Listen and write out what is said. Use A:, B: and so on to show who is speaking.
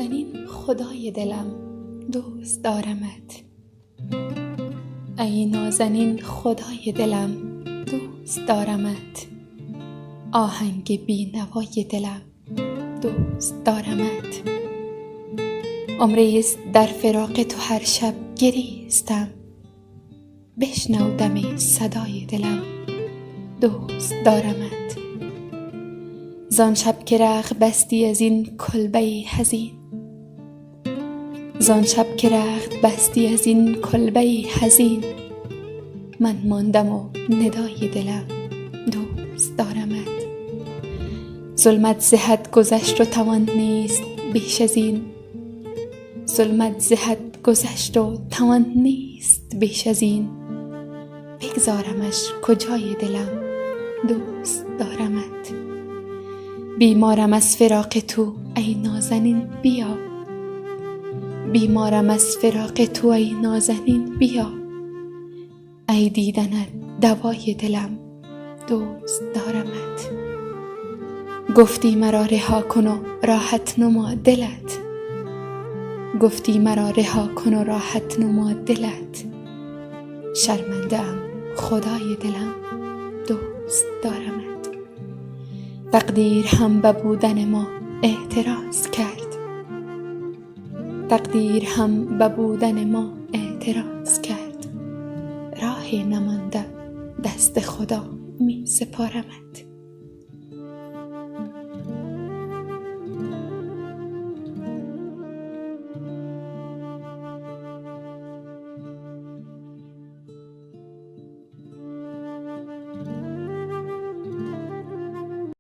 A: نازنین خدای دلم، دوست دارمت. ای نازنین خدای دلم، دوست دارمت. آهنگ بی نوای دلم، دوست دارمت. عمریست در فراق تو هر شب گریستم، بشنو دم صدای دلم، دوست دارمت. زان شب که رخت بستی از این کلبه حزین، زان شب که رخت بستی از این کلبه حزین، من ماندم و ندای دلم، دوست دارمت. ظلمت ز حد گذشت و توان نیست بیش از این، ظلمت ز حد گذشت و توان نیست بیش از این. بگذارمش کجای دلم، دوست دارمت. بیمارم از فراق تو ای نازنین بیا، بیمارم از فراق تو ای نازنین بیا. ای دیدنت دوای دلم، دوست دارمت. گفتی مرا رها کن و راحت نما دلت، گفتی مرا رها کن و راحت نما دلت. شرمنده ام خدای دلم، دوست دارمت. تقدیر هم به بودن ما اعتراض کرد، تقدیر هم به بودن ما اعتراض کرد. راهی نمانده دست خدا می سپارمت.